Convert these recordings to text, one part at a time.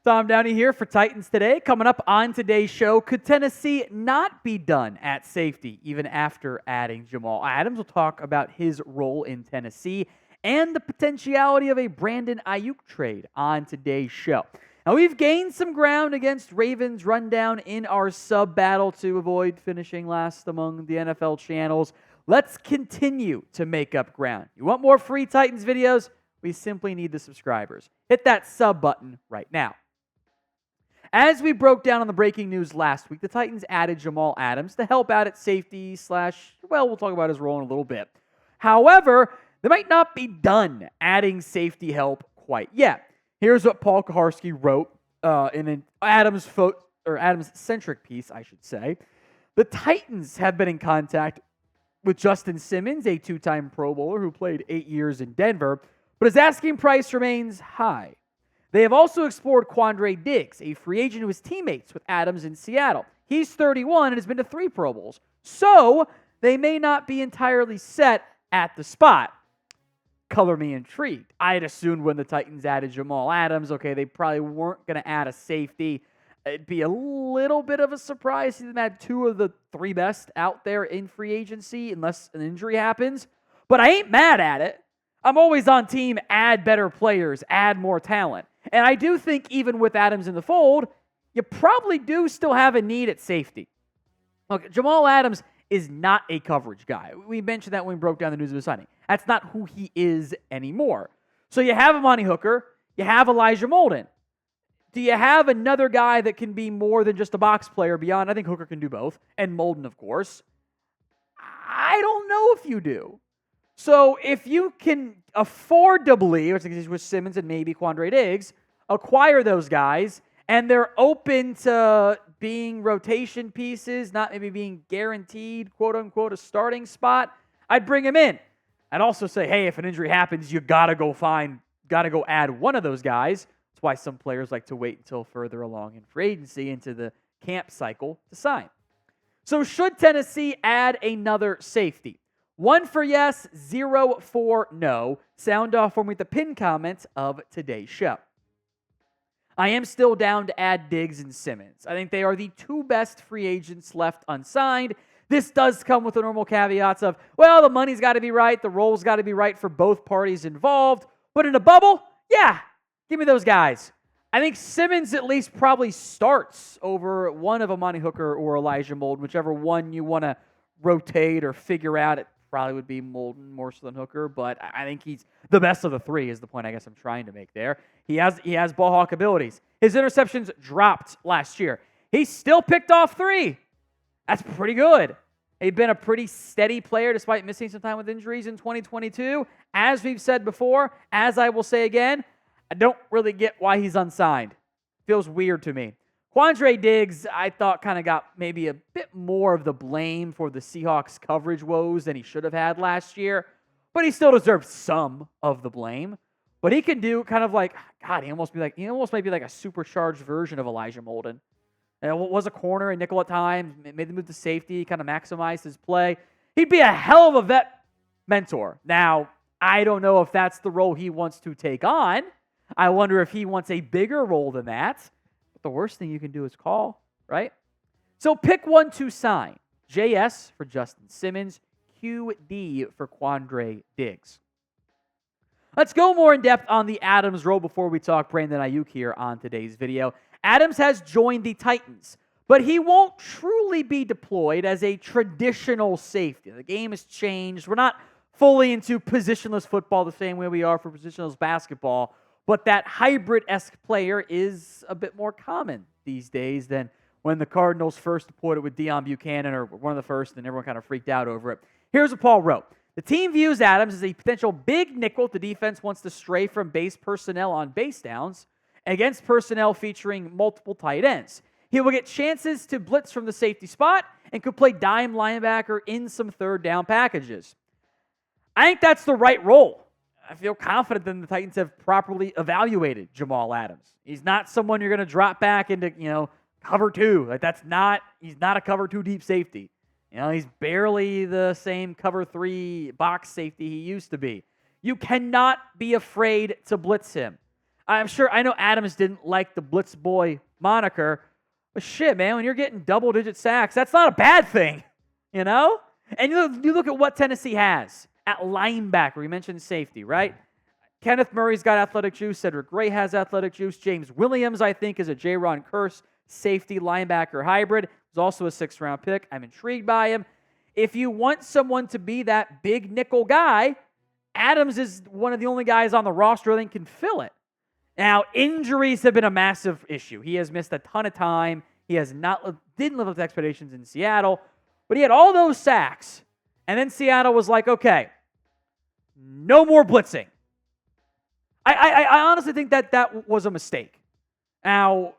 Tom Downey here for Titans Today. Coming up on today's show, could Tennessee not be done at safety even after adding Jamal Adams? We'll talk about his role in Tennessee and the potentiality of a Brandon Aiyuk trade on today's show. Now, we've gained some ground against Ravens rundown in our sub-battle to avoid finishing last among the NFL channels. Let's continue to make up ground. You want more free Titans videos? We simply need the subscribers. Hit that sub button right now. As we broke down on the breaking news last week, the Titans added Jamal Adams to help out at safety we'll talk about his role in a little bit. However, they might not be done adding safety help quite yet. Here's what Paul Kuharsky wrote in an Adams-centric piece, I should say. The Titans have been in contact with Justin Simmons, a two-time Pro Bowler who played 8 years in Denver, but his asking price remains high. They have also explored Quandre Diggs, a free agent who was teammates with Adams in Seattle. He's 31 and has been to 3 Pro Bowls. So, they may not be entirely set at the spot. Color me intrigued. I had assumed when the Titans added Jamal Adams, they probably weren't going to add a safety. It'd be a little bit of a surprise to them add 2 of the 3 best out there in free agency unless an injury happens. But I ain't mad at it. I'm always on team add better players, add more talent. And I do think even with Adams in the fold, you probably do still have a need at safety. Look, Jamal Adams is not a coverage guy. We mentioned that when we broke down the news of his signing. That's not who he is anymore. So you have Amani Hooker, you have Elijah Molden. Do you have another guy that can be more than just a box player beyond? I think Hooker can do both, and Molden, of course. I don't know if you do. So if you can affordably, which is with Simmons and maybe Quandre Diggs, acquire those guys, and they're open to being rotation pieces, not maybe being guaranteed, quote-unquote, a starting spot, I'd bring him in. I'd also say, hey, if an injury happens, you got to go add one of those guys. That's why some players like to wait until further along in free agency into the camp cycle to sign. So should Tennessee add another safety? 1 for yes, 0 for no. Sound off for me with the pinned comments of today's show. I am still down to add Diggs and Simmons. I think they are the 2 best free agents left unsigned. This does come with the normal caveats of, the money's got to be right, the role's got to be right for both parties involved. But in a bubble, give me those guys. I think Simmons at least probably starts over one of Amani Hooker or Elijah Molden, whichever one you want to rotate or figure out. It probably would be Molden more so than Hooker, but I think he's the best of the 3 is the point I guess I'm trying to make there. He has ball hawk abilities. His interceptions dropped last year. He still picked off 3. That's pretty good. He's been a pretty steady player despite missing some time with injuries in 2022. As we've said before, as I will say again, I don't really get why he's unsigned. Feels weird to me. Quandre Diggs, I thought, kind of got maybe a bit more of the blame for the Seahawks coverage woes than he should have had last year, but he still deserves some of the blame. But he can do kind of like, he almost might be like a supercharged version of Elijah Molden. Was a corner and nickel at times, made the move to safety, kind of maximized his play. He'd be a hell of a vet mentor. Now, I don't know if that's the role he wants to take on. I wonder if he wants a bigger role than that. But the worst thing you can do is call, right? So pick one to sign. JS for Justin Simmons, QD for Quandre Diggs. Let's go more in depth on the Adams role before we talk Brandon Aiyuk here on today's video. Adams has joined the Titans, but he won't truly be deployed as a traditional safety. The game has changed. We're not fully into positionless football the same way we are for positionless basketball, but that hybrid-esque player is a bit more common these days than when the Cardinals first deployed it with Deion Buchanan, or one of the first, and everyone kind of freaked out over it. Here's what Paul wrote. The team views Adams as a potential big nickel the defense wants to stray from base personnel on base downs against personnel featuring multiple tight ends. He will get chances to blitz from the safety spot and could play dime linebacker in some third down packages. I think that's the right role. I feel confident that the Titans have properly evaluated Jamal Adams. He's not someone you're going to drop back into, cover 2. He's not a cover 2 deep safety. He's barely the same cover 3 box safety he used to be. You cannot be afraid to blitz him. I know Adams didn't like the Blitz Boy moniker, but shit, man, when you're getting double-digit sacks, that's not a bad thing, you know? And you look at what Tennessee has at linebacker. We mentioned safety, right? Kenneth Murray's got athletic juice. Cedric Gray has athletic juice. James Williams, I think, is a J-Ron Curse safety linebacker hybrid. He's also a sixth-round pick. I'm intrigued by him. If you want someone to be that big nickel guy, Adams is one of the only guys on the roster that can fill it. Now, injuries have been a massive issue. He has missed a ton of time. He didn't live up to expectations in Seattle, but he had all those sacks. And then Seattle was like, okay, no more blitzing. I honestly think that was a mistake. Now,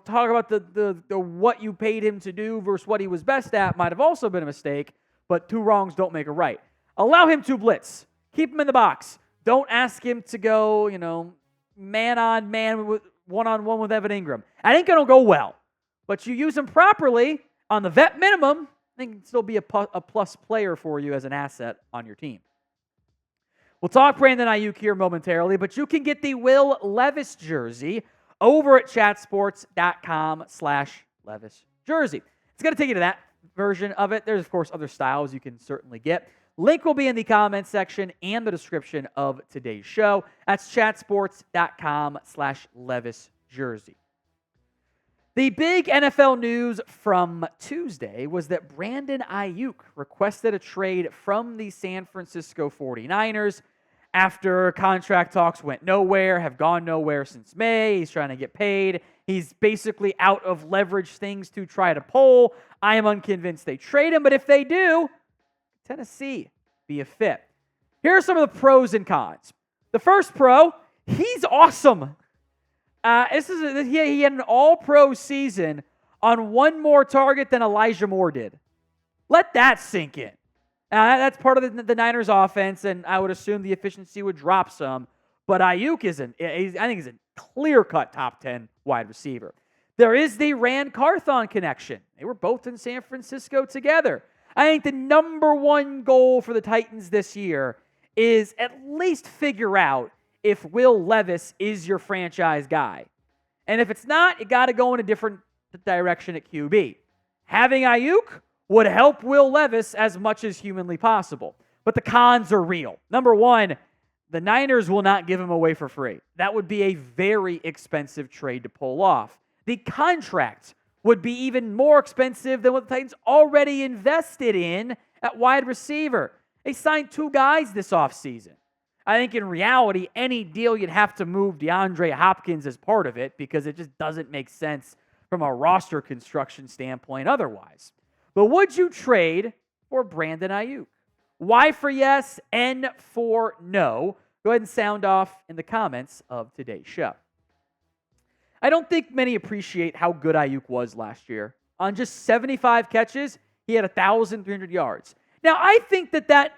talk about the what you paid him to do versus what he was best at might have also been a mistake, but two wrongs don't make a right. Allow him to blitz. Keep him in the box. Don't ask him to go, man-on-man, one-on-one with Evan Ingram. I think it'll go well. But you use him properly on the vet minimum, I think he'd still be a plus player for you as an asset on your team. We'll talk Brandon Aiyuk here momentarily, but you can get the Will Levis jersey over at chatsports.com/Levis jersey. It's going to take you to that version of it. There's, of course, other styles you can certainly get. Link will be in the comments section and the description of today's show. That's chatsports.com/Levis jersey. The big NFL news from Tuesday was that Brandon Aiyuk requested a trade from the San Francisco 49ers after contract talks went nowhere, have gone nowhere since May. He's trying to get paid. He's basically out of leverage things to try to pull. I am unconvinced they trade him, but if they do, Tennessee be a fit. Here are some of the pros and cons. The first pro, he's awesome. He had an all-pro season on one more target than Elijah Moore did. Let that sink in. That's part of the Niners' offense, and I would assume the efficiency would drop some. But Aiyuk I think he's a clear-cut top 10 wide receiver. There is the Rand Carthon connection. They were both in San Francisco together. I think the number one goal for the Titans this year is at least figure out if Will Levis is your franchise guy. And if it's not, you got to go in a different direction at QB. Having Aiyuk would help Will Levis as much as humanly possible. But the cons are real. Number one, the Niners will not give him away for free. That would be a very expensive trade to pull off. The contract would be even more expensive than what the Titans already invested in at wide receiver. They signed two guys this offseason. I think in reality, any deal you'd have to move DeAndre Hopkins as part of it because it just doesn't make sense from a roster construction standpoint otherwise. But would you trade for Brandon Aiyuk? Y for yes, N for no. Go ahead and sound off in the comments of today's show. I don't think many appreciate how good Aiyuk was last year. On just 75 catches, he had 1,300 yards. Now, I think that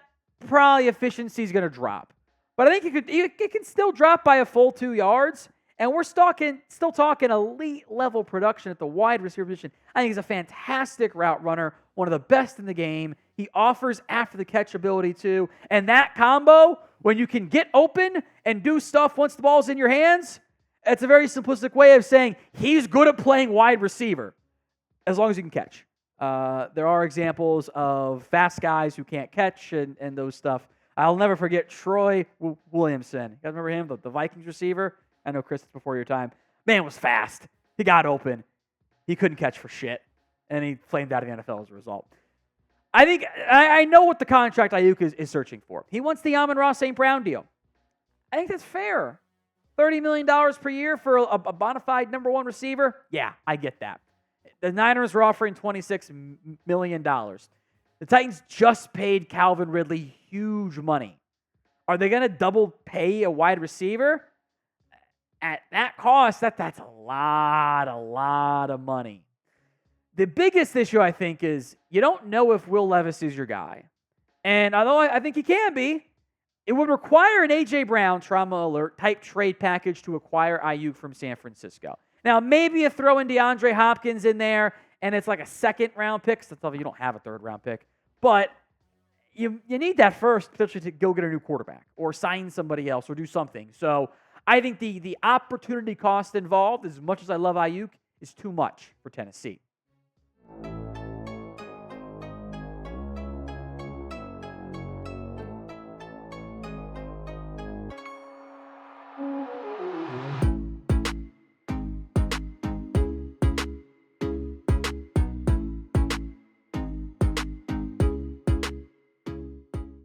probably efficiency is going to drop. But I think it can still drop by a full 2 yards, and we're still talking elite-level production at the wide receiver position. I think he's a fantastic route runner, one of the best in the game. He offers after-the-catch ability, too. And that combo, when you can get open and do stuff once the ball's in your hands, it's a very simplistic way of saying he's good at playing wide receiver, as long as you can catch. There are examples of fast guys who can't catch and those stuff. I'll never forget Troy Williamson. You guys remember him, the Vikings receiver? I know, Chris, it's before your time. Man was fast. He got open. He couldn't catch for shit, and he flamed out of the NFL as a result. I know what the contract Aiyuk is searching for. He wants the Amon-Ra St. Brown deal. I think that's fair. $30 million per year for a bona fide number one receiver? Yeah, I get that. The Niners were offering $26 million. The Titans just paid Calvin Ridley huge money. Are they going to double pay a wide receiver? At that cost, that's a lot of money. The biggest issue, I think, is you don't know if Will Levis is your guy. And although I think he can be, it would require an A.J. Brown trauma alert type trade package to acquire Aiyuk from San Francisco. Now, maybe you throw in DeAndre Hopkins in there, and it's like a second-round pick. So you don't have a third-round pick. But you need that first, potentially, to go get a new quarterback or sign somebody else or do something. So I think the opportunity cost involved, as much as I love Aiyuk, is too much for Tennessee.